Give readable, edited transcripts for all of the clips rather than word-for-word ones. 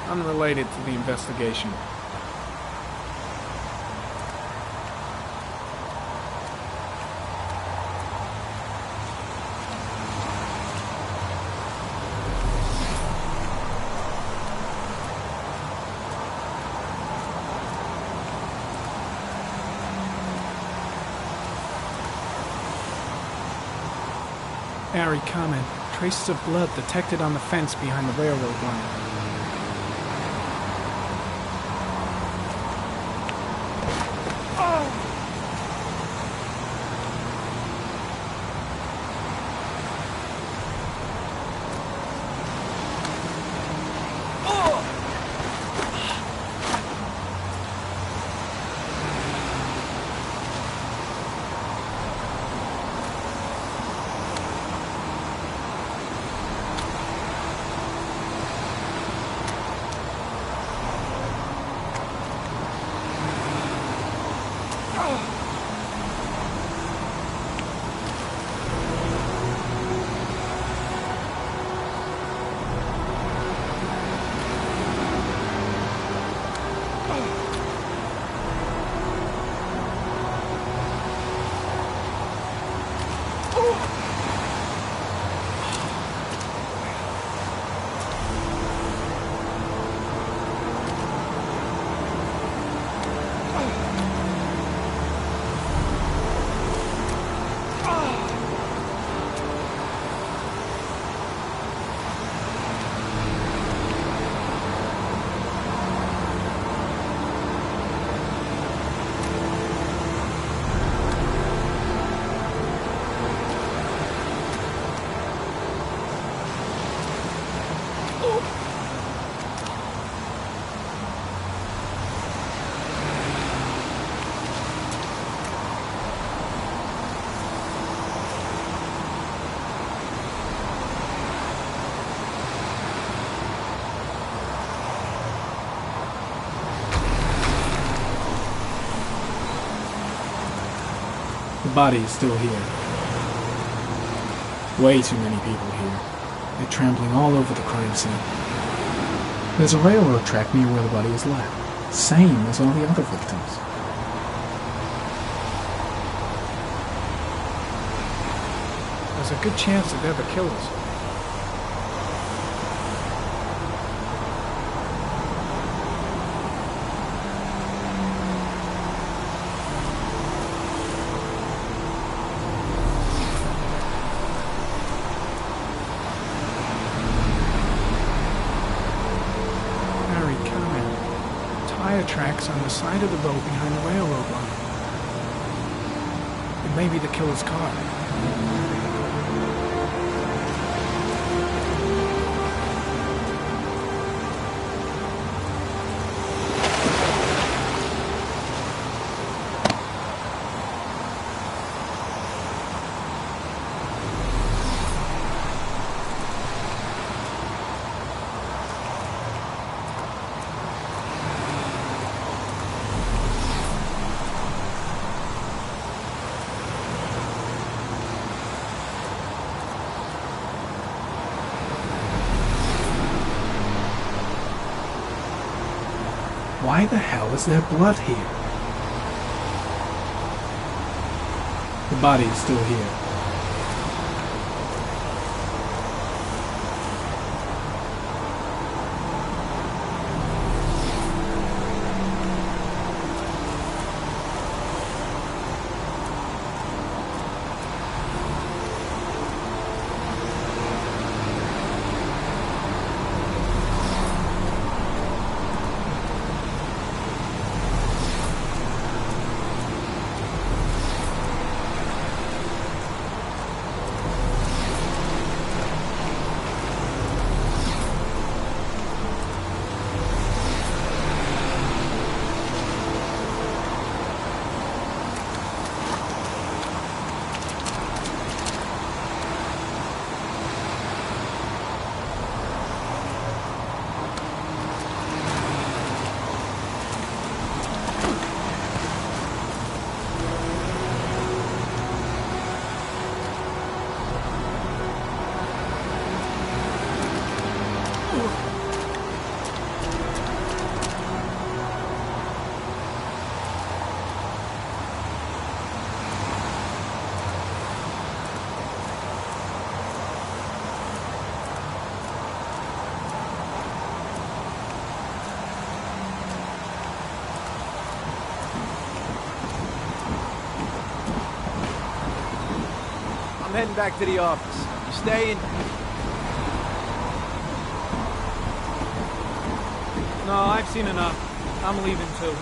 unrelated to the investigation. Harry, comment. Traces of blood detected on the fence behind the railroad line. The body is still here. Way too many people here. They're trampling all over the crime scene. There's a railroad track near where the body is left. Same as all the other victims. There's a good chance that they're the killers. Tracks on the side of the road behind the railroad line. It may be the killer's car. Why the hell is there blood here? The body is still here. heading back to the office. You staying? No, I've seen enough. I'm leaving too.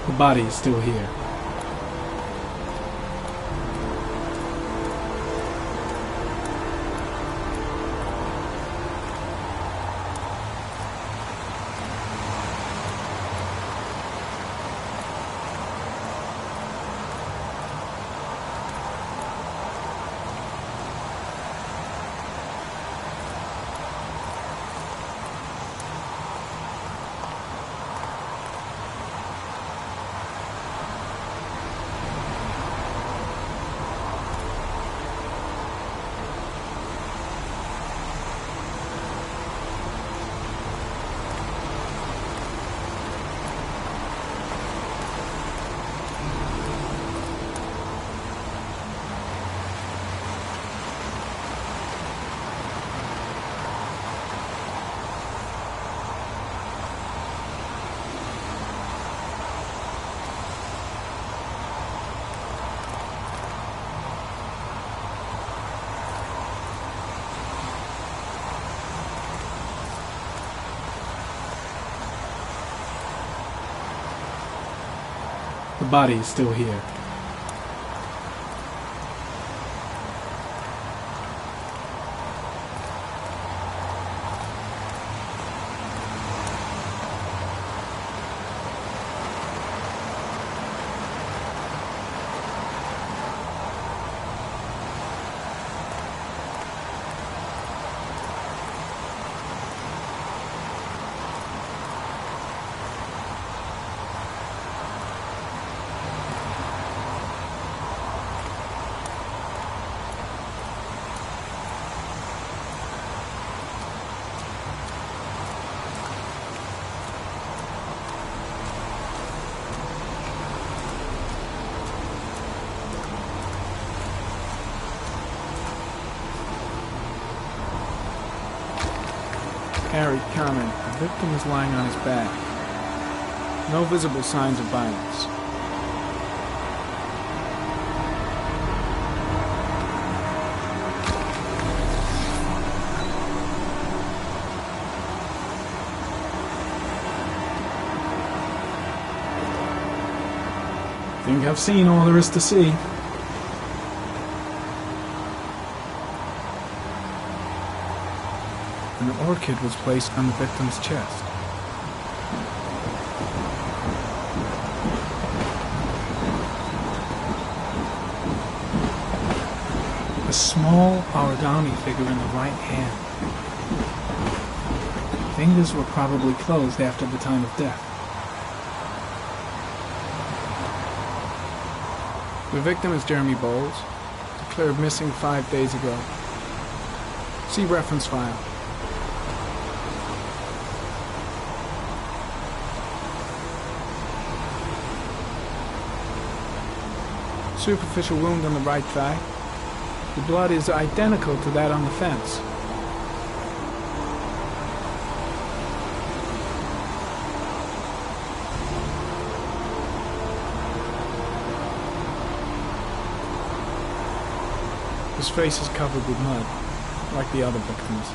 The body is still here. The body is still here. Harry, comment. The victim is lying on his back. No visible signs of violence. Think I've seen all there is to see. An orchid was placed on the victim's chest. A small origami figure in the right hand. Fingers were probably closed after the time of death. The victim is Jeremy Bowles, declared missing 5 days ago. See reference file. Superficial wound on the right thigh. The blood is identical to that on the fence. His face is covered with mud, like the other victims.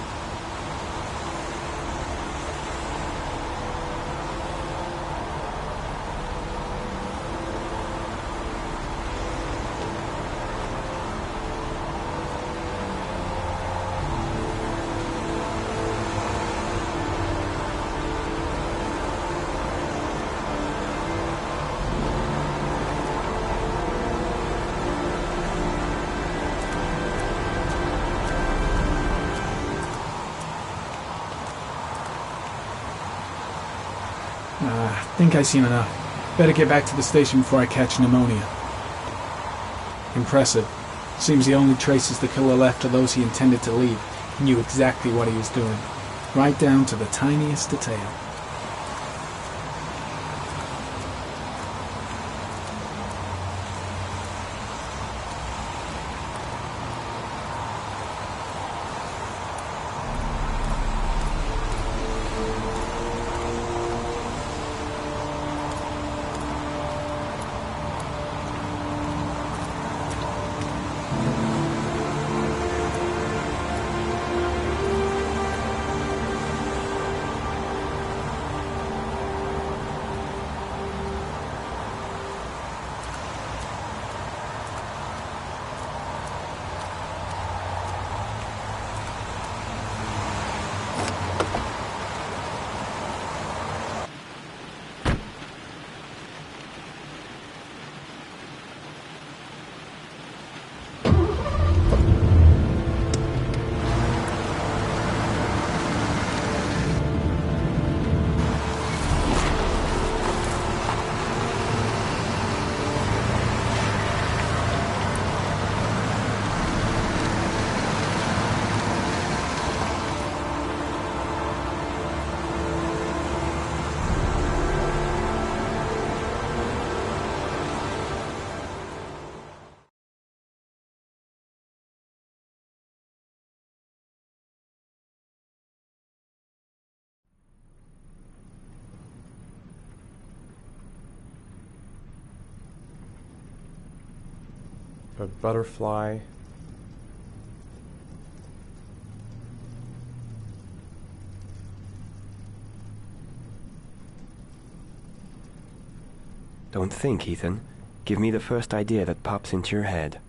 Think I've seen enough. Better get back to the station before I catch pneumonia. Impressive. Seems the only traces the killer left are those he intended to leave. He knew exactly what he was doing, right down to the tiniest detail. A butterfly. Don't think, Ethan. Give me the first idea that pops into your head.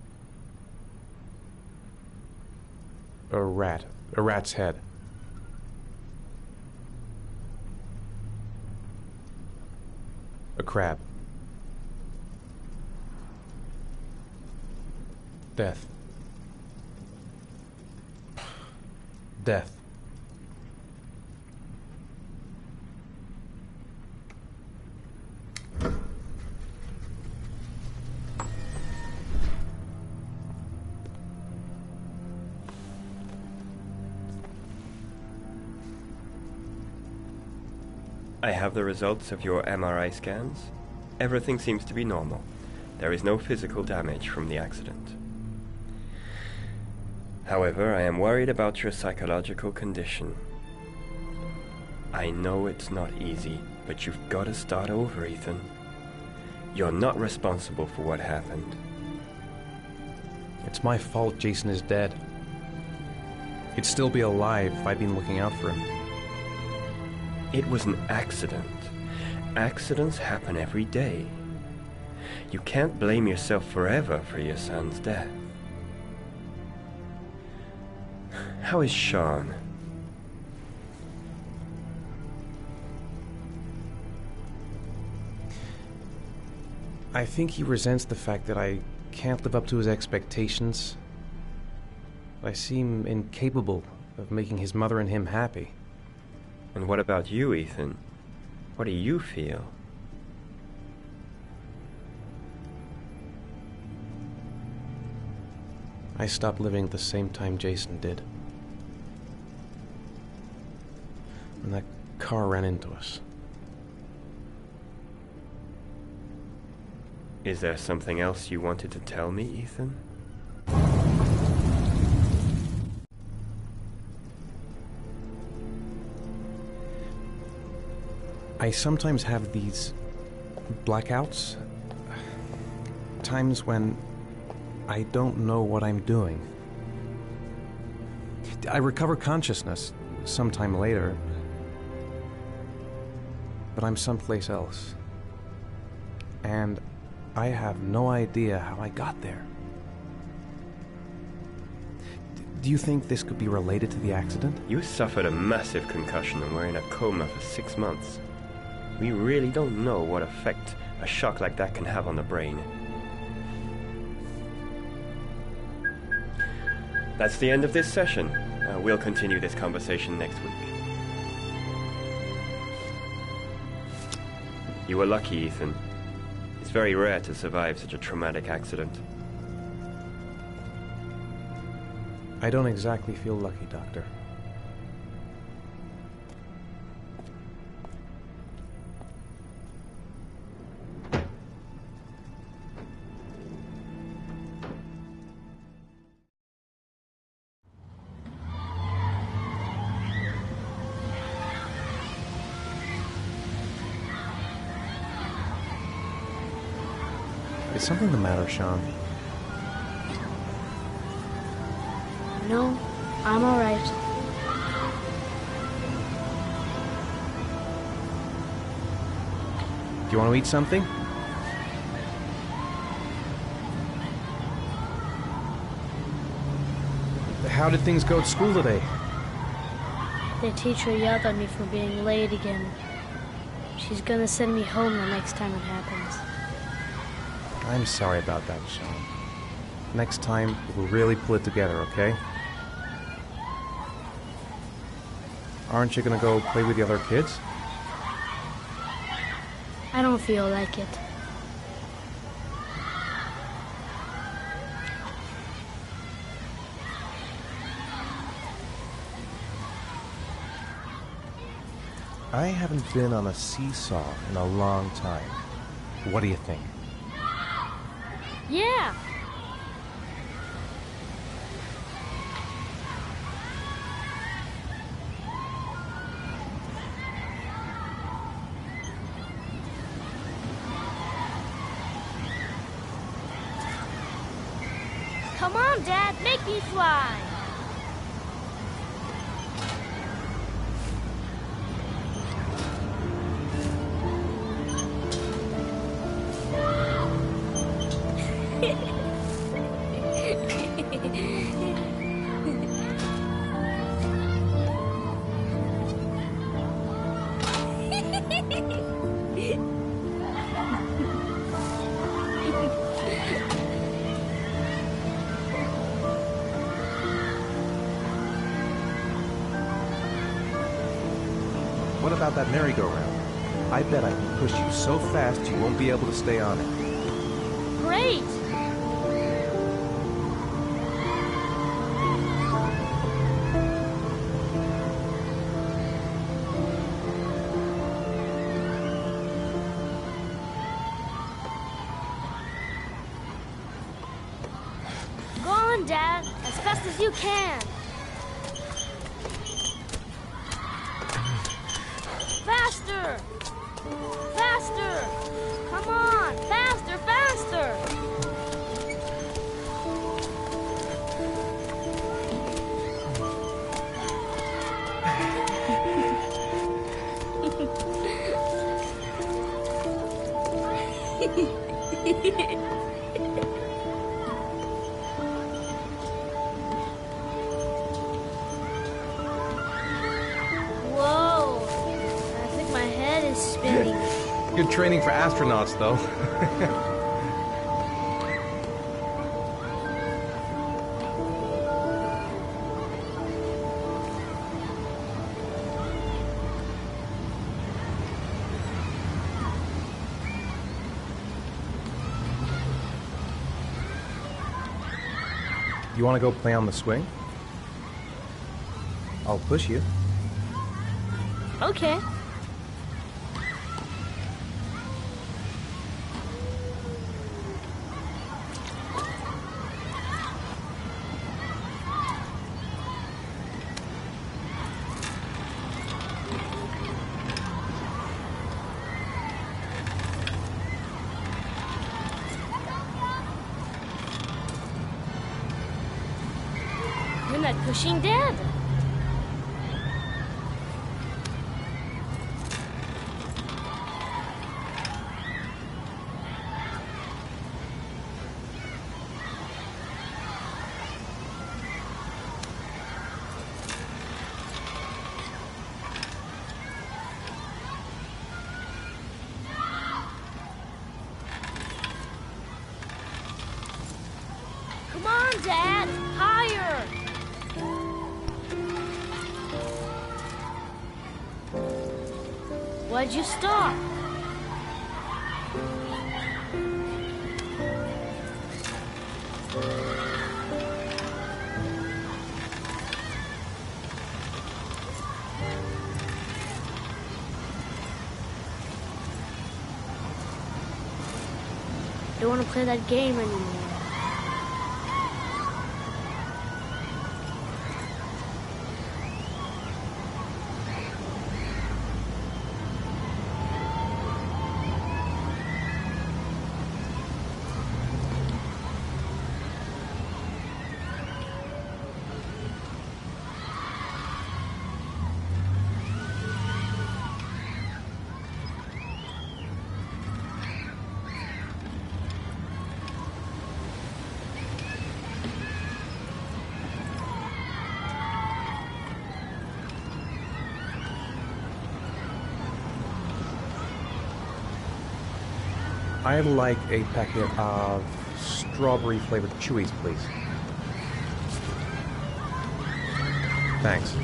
A rat. A rat's head. A crab. Death. Death. I have the results of your MRI scans. Everything seems to be normal. There is no physical damage from the accident. However, I am worried about your psychological condition. I know it's not easy, but you've got to start over, Ethan. You're not responsible for what happened. It's my fault Jason is dead. He'd still be alive if I'd been looking out for him. It was an accident. Accidents happen every day. You can't blame yourself forever for your son's death. How is Sean? I think he resents the fact that I can't live up to his expectations. I seem incapable of making his mother and him happy. And what about you, Ethan? What do you feel? I stopped living at the same time Jason did. When that car ran into us. Is there something else you wanted to tell me, Ethan? I sometimes have these blackouts. Times when I don't know what I'm doing. I recover consciousness sometime later, but I'm someplace else. And I have no idea how I got there. Do you think this could be related to the accident? You suffered a massive concussion and were in a coma for 6 months. We really don't know what effect a shock like that can have on the brain. That's the end of this session. We'll continue this conversation next week. You were lucky, Ethan. It's very rare to survive such a traumatic accident. I don't exactly feel lucky, Doctor. Is something the matter, Sean? No, I'm alright. Do you want to eat something? How did things go at school today? The teacher yelled at me for being late again. She's gonna send me home the next time it happens. I'm sorry about that, Sean. Next time, we'll really pull it together, okay? Aren't you gonna go play with the other kids? I don't feel like it. I haven't been on a seesaw in a long time. What do you think? Yeah! Come on, Dad, make me fly! What about that merry-go-round? I bet I can push you so fast you won't be able to stay on it. Great! Go on, Dad, as fast as you can. Faster! Faster! Come on! Faster, faster! Whoa! I think my head is spinning. Good training for astronauts, though. You want to go play on the swing? I'll push you. Okay. You're not pushing Dad. Come on, Dad! Higher! Why'd you stop? I don't want to play that game anymore. I'd like a packet of strawberry-flavored chewies, please. Thanks.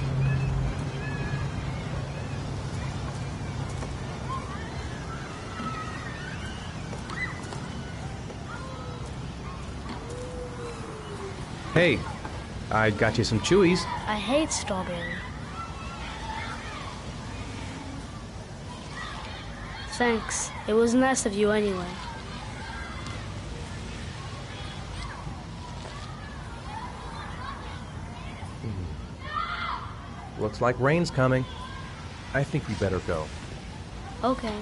Hey, I got you some chewies. I hate strawberry. Thanks. It was nice of you anyway. Looks like rain's coming. I think we better go. Okay.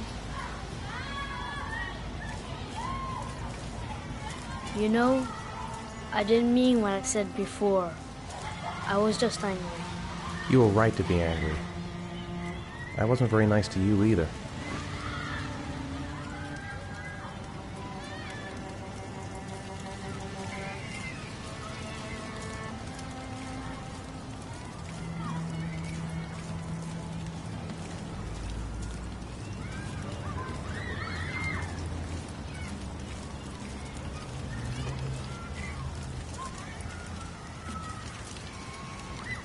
You know, I didn't mean what I said before. I was just angry. You were right to be angry. I wasn't very nice to you either.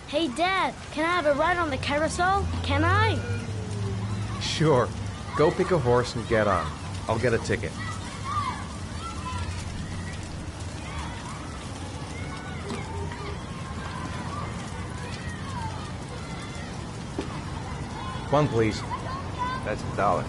Hey, Dad, can I have a ride on the carousel? Can I? Sure. Go pick a horse and get on. I'll get a ticket. One, please. That's $1.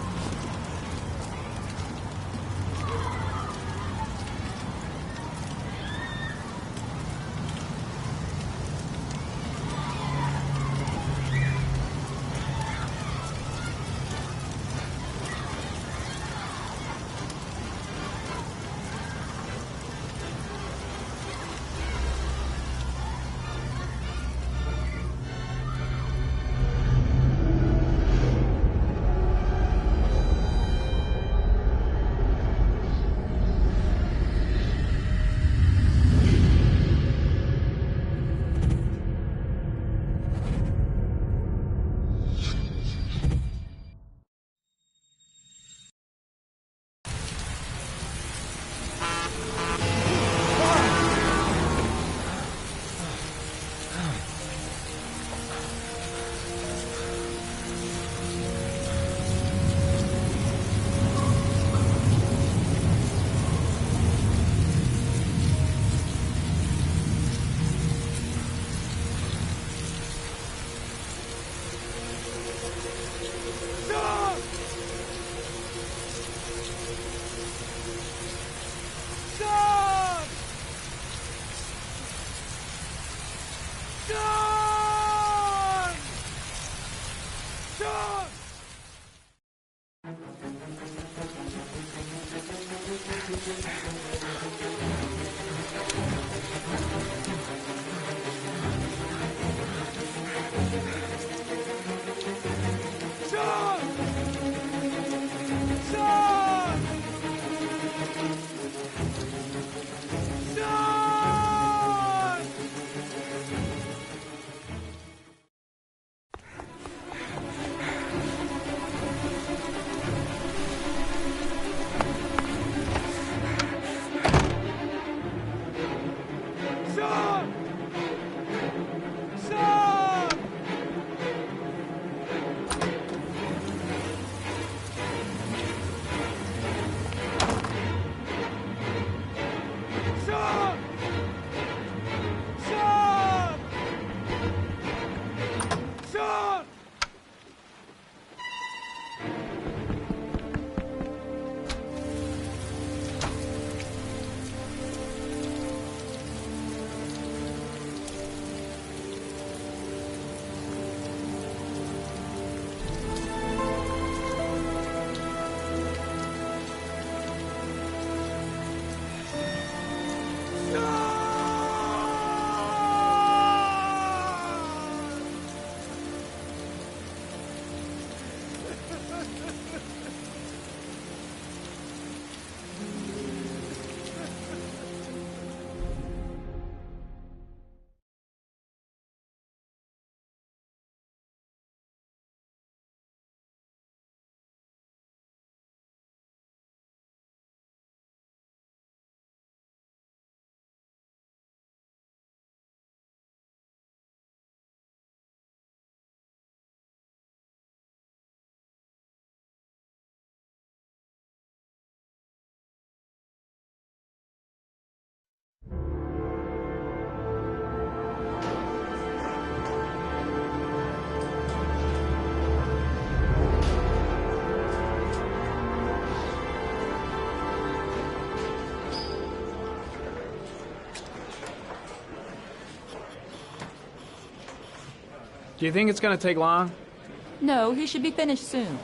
Do you think it's gonna take long? No, he should be finished soon.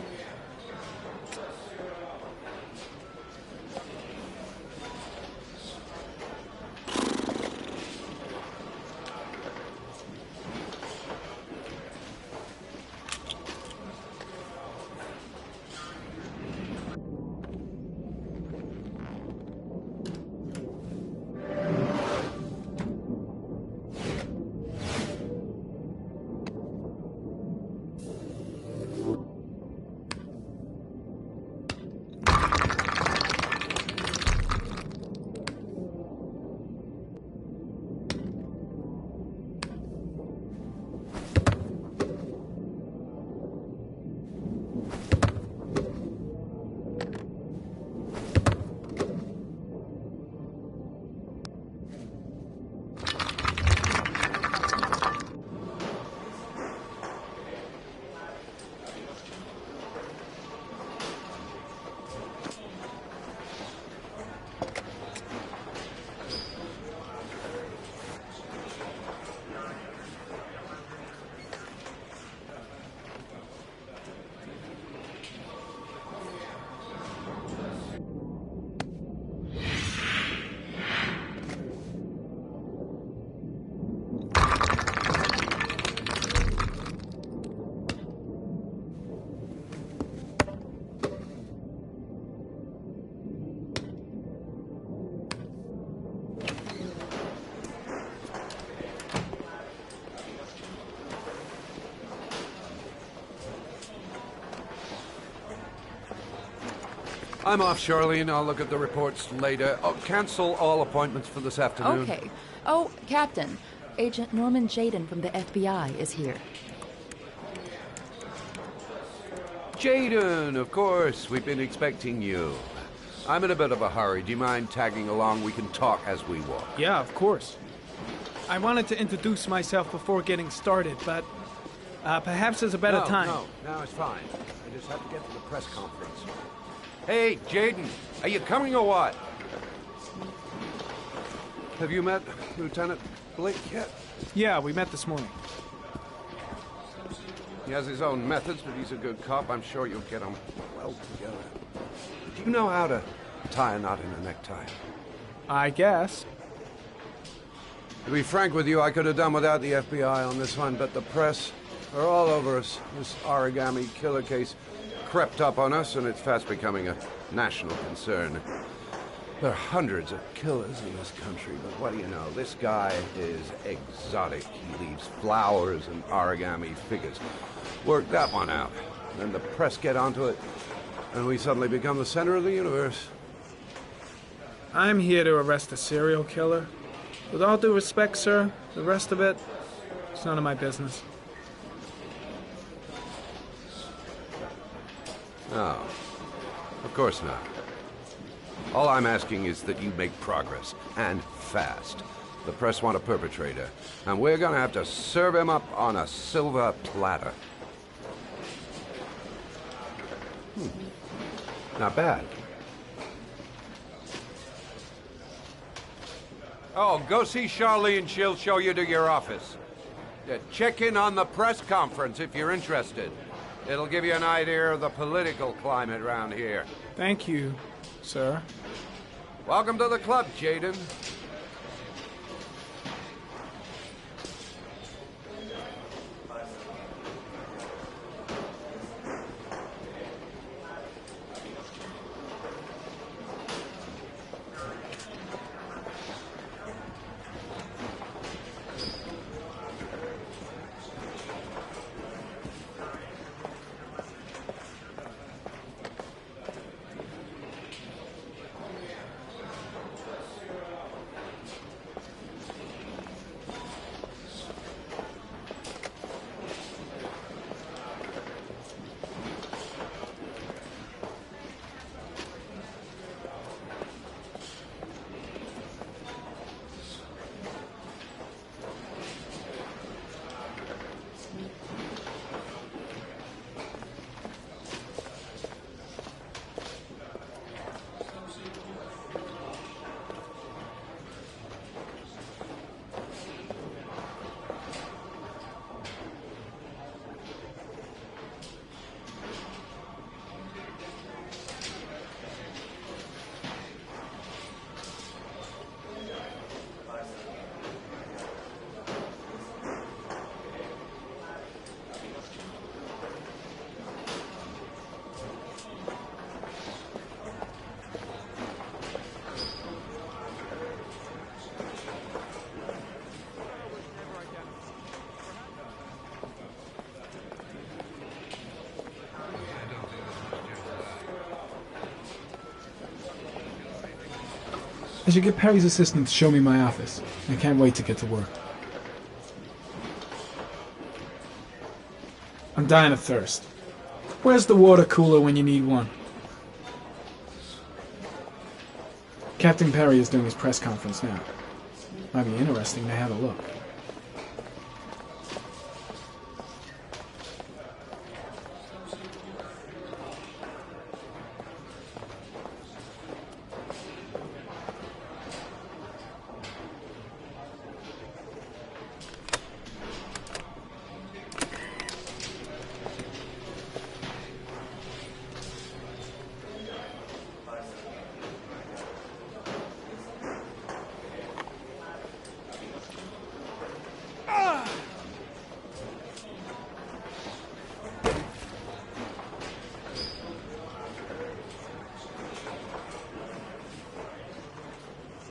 I'm off, Charlene. I'll look at the reports later. Oh, cancel all appointments for this afternoon. Okay. Oh, Captain, Agent Norman Jaden from the FBI is here. Jaden, of course. We've been expecting you. I'm in a bit of a hurry. Do you mind tagging along? We can talk as we walk. Yeah, of course. I wanted to introduce myself before getting started, but perhaps there's a better time. No, it's fine. I just have to get to the press conference. Hey, Jaden, are you coming or what? Have you met Lieutenant Blake yet? Yeah, we met this morning. He has his own methods, but he's a good cop. I'm sure you'll get them well together. Do you know how to tie a knot in a necktie? I guess. To be frank with you, I could have done without the FBI on this one, but the press are all over us. This origami killer case crept up on us, and it's fast becoming a national concern. There are hundreds of killers in this country, but what do you know? This guy is exotic. He leaves flowers and origami figures. Work that one out. Then the press get onto it, and we suddenly become the center of the universe. I'm here to arrest a serial killer. With all due respect, sir, the rest of it, it's none of my business. No, of course not. All I'm asking is that you make progress, and fast. The press want a perpetrator, and we're gonna have to serve him up on a silver platter. Not bad. Oh, go see Charlene. She'll show you to your office. Check in on the press conference if you're interested. It'll give you an idea of the political climate around here. Thank you, sir. Welcome to the club, Jaden. I should get Perry's assistant to show me my office. I can't wait to get to work. I'm dying of thirst. Where's the water cooler when you need one? Captain Perry is doing his press conference now. Might be interesting to have a look.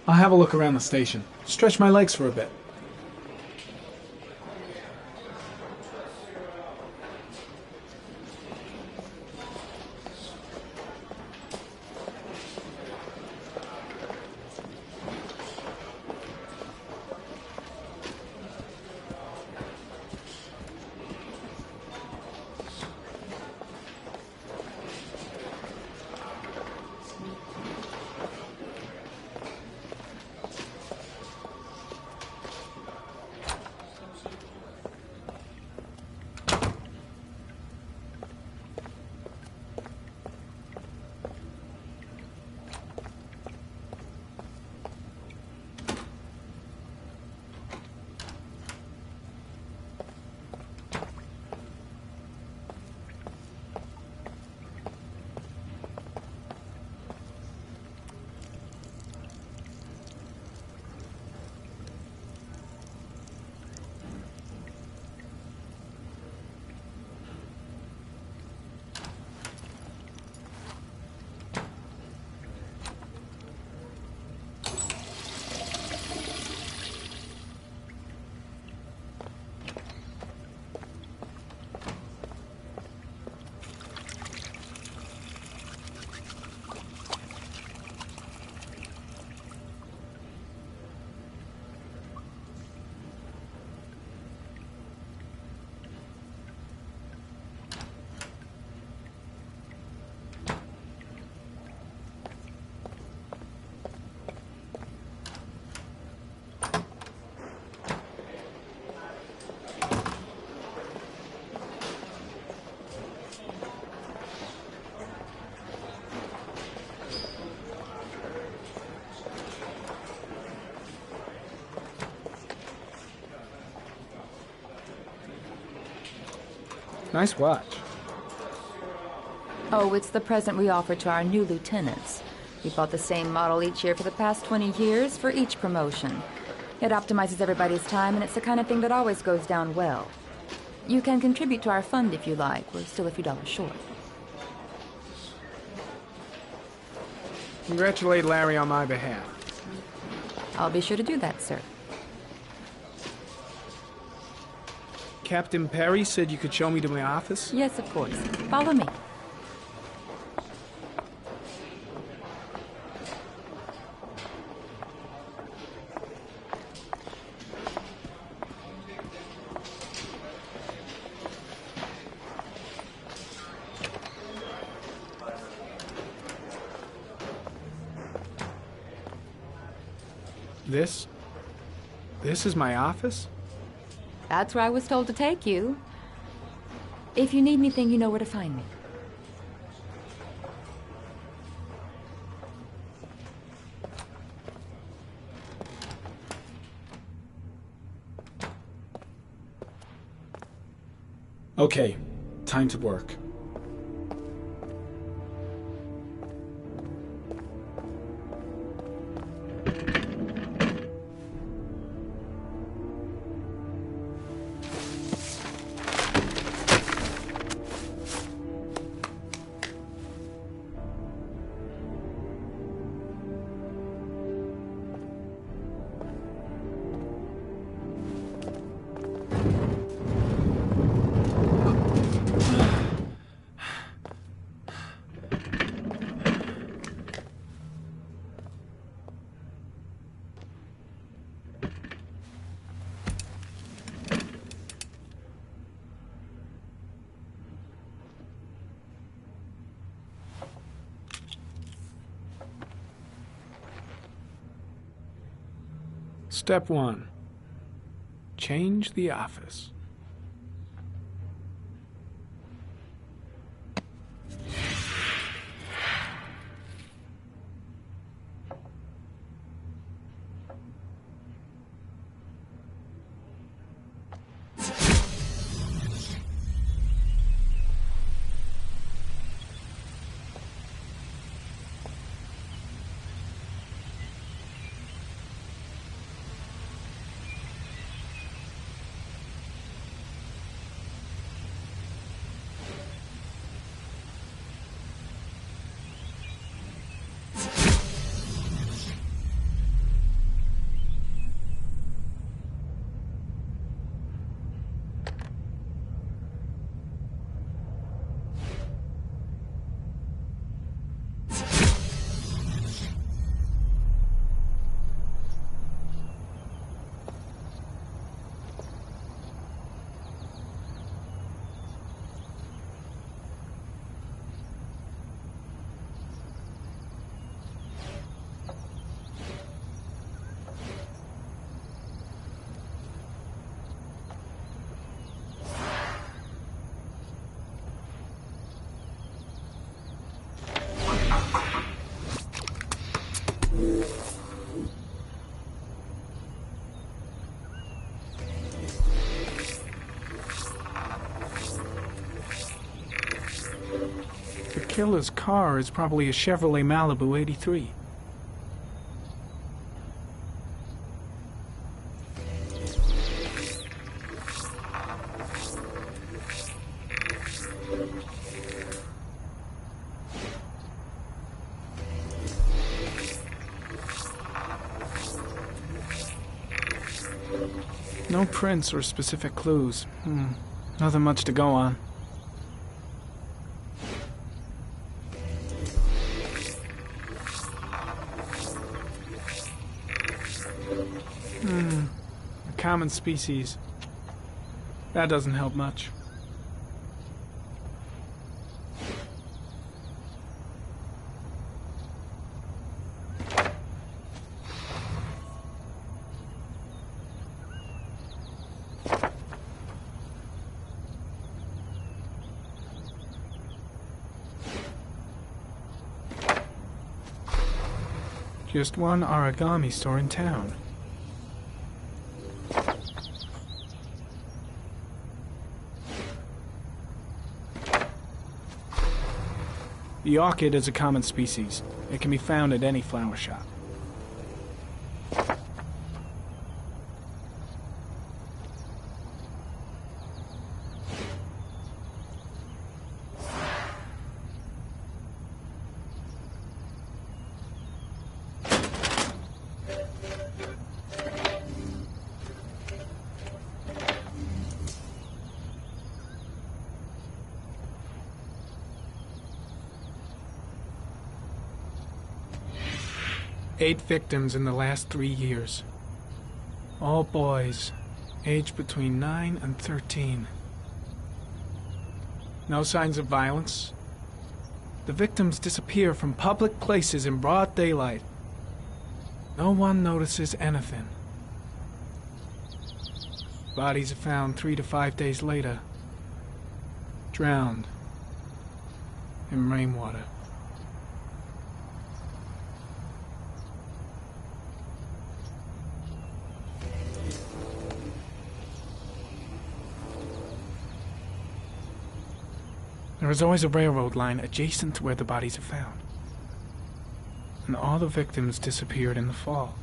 I'll have a look around the station. Stretch my legs for a bit. Nice watch. Oh, it's the present we offer to our new lieutenants. We bought the same model each year for the past 20 years for each promotion. It optimizes everybody's time, and it's the kind of thing that always goes down well. You can contribute to our fund if you like. We're still a few dollars short. Congratulate Larry on my behalf. I'll be sure to do that, sir. Captain Perry said you could show me to my office? Yes, of course. Follow me. This is my office? That's where I was told to take you. If you need anything, you know where to find me. Okay, time to work. Step 1. Change the office. The killer's car is probably a Chevrolet Malibu 83. No prints or specific clues. Nothing much to go on. A common species. That doesn't help much. Just one origami store in town. The orchid is a common species. It can be found at any flower shop. Eight victims in the last 3 years. All boys, aged between 9 and 13. No signs of violence. The victims disappear from public places in broad daylight. No one notices anything. Bodies are found 3 to 5 days later, drowned in rainwater. There is always a railroad line adjacent to where the bodies are found. And all the victims disappeared in the fall.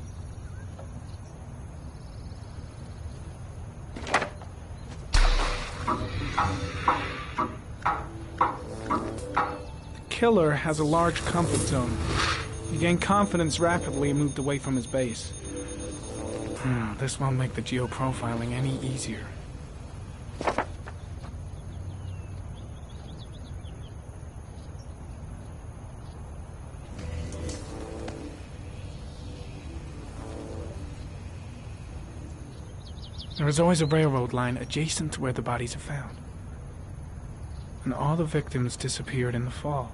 The killer has a large comfort zone. He gained confidence rapidly and moved away from his base. This won't make the geoprofiling any easier. There is always a railroad line adjacent to where the bodies are found. And all the victims disappeared in the fall.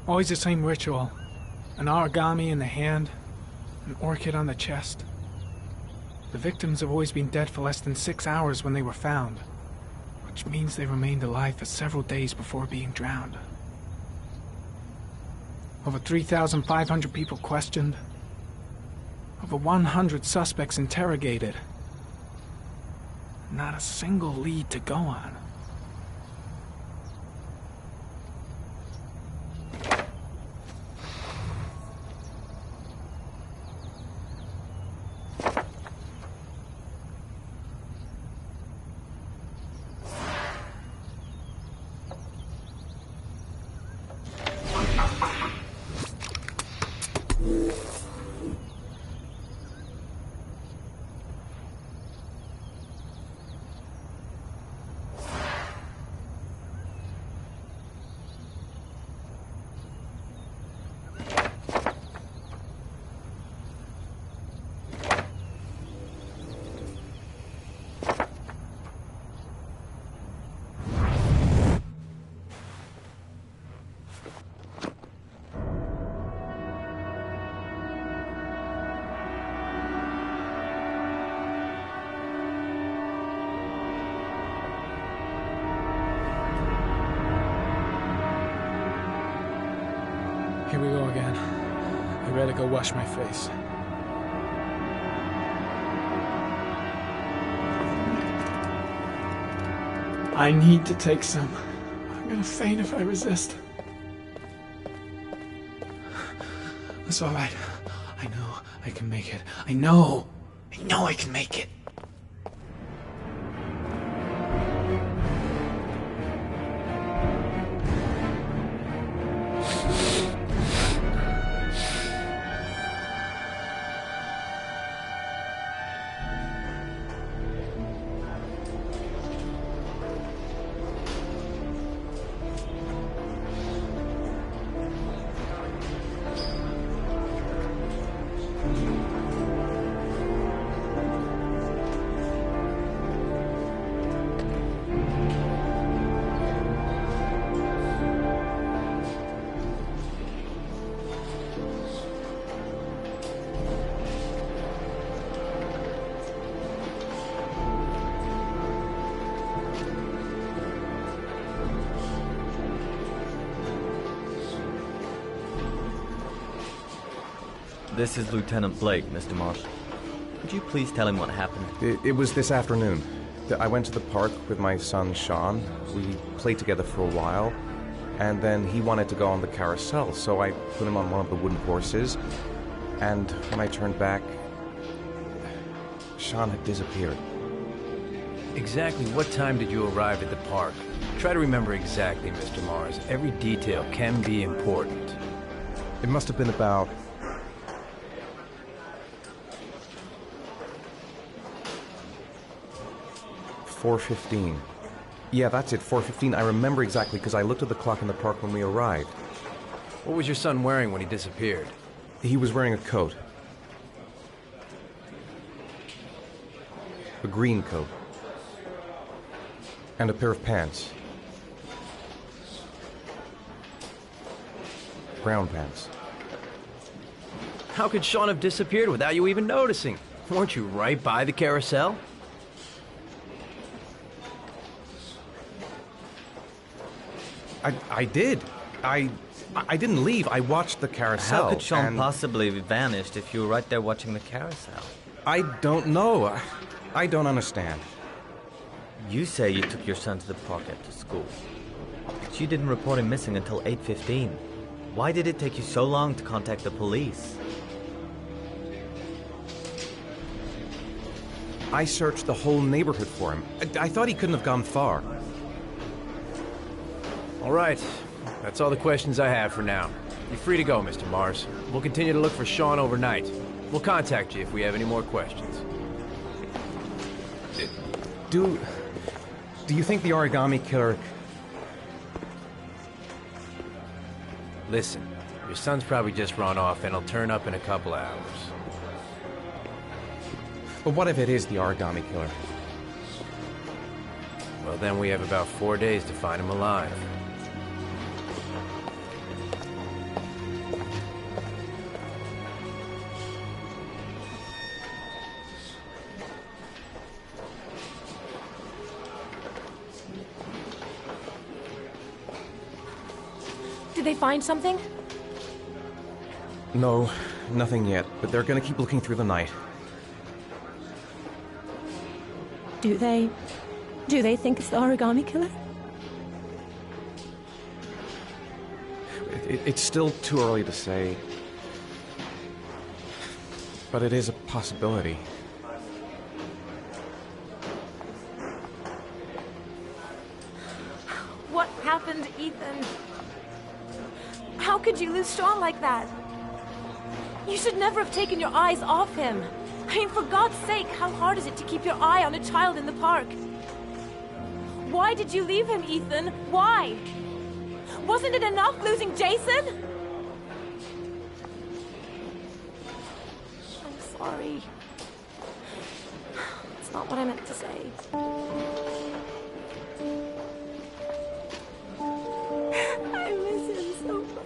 Always the same ritual. An origami in the hand, an orchid on the chest. The victims have always been dead for less than 6 hours when they were found, which means they remained alive for several days before being drowned. Over 3,500 people questioned. Over 100 suspects interrogated. Not a single lead to go on. Here we go again. I better go wash my face. I need to take some. I'm gonna faint if I resist. That's all right. I know I can make it. I know I can make it. This is Lieutenant Blake, Mr. Marsh. Could you please tell him what happened? It was this afternoon. I went to the park with my son, Sean. We played together for a while, and then he wanted to go on the carousel, so I put him on one of the wooden horses, and when I turned back, Sean had disappeared. Exactly what time did you arrive at the park? Try to remember exactly, Mr. Mars. Every detail can be important. It must have been about 4:15. Yeah, that's it, 4:15. I remember exactly because I looked at the clock in the park when we arrived. What was your son wearing when he disappeared? He was wearing a coat. A green coat. And a pair of pants. Brown pants. How could Sean have disappeared without you even noticing? Weren't you right by the carousel? I did. I didn't leave. I watched the carousel. How could Sean possibly have vanished if you were right there watching the carousel? I don't know. I don't understand. You say you took your son to the park after school, but you didn't report him missing until 8:15. Why did it take you so long to contact the police? I searched the whole neighborhood for him. I thought he couldn't have gone far. All right. That's all the questions I have for now. You're free to go, Mr. Mars. We'll continue to look for Sean overnight. We'll contact you if we have any more questions. Do you think the origami killer... Listen, your son's probably just run off and he'll turn up in a couple hours. But what if it is the origami killer? Well, then we have about 4 days to find him alive. they find something? No, nothing yet, but they're gonna keep looking through the night. Do they think it's the origami killer? It's still too early to say. But it is a possibility. What happened, Ethan? How could you lose Sean like that? You should never have taken your eyes off him. I mean, for God's sake, how hard is it to keep your eye on a child in the park? Why did you leave him, Ethan? Why? Wasn't it enough losing Jason? I'm sorry. It's not what I meant to say. I miss him so much.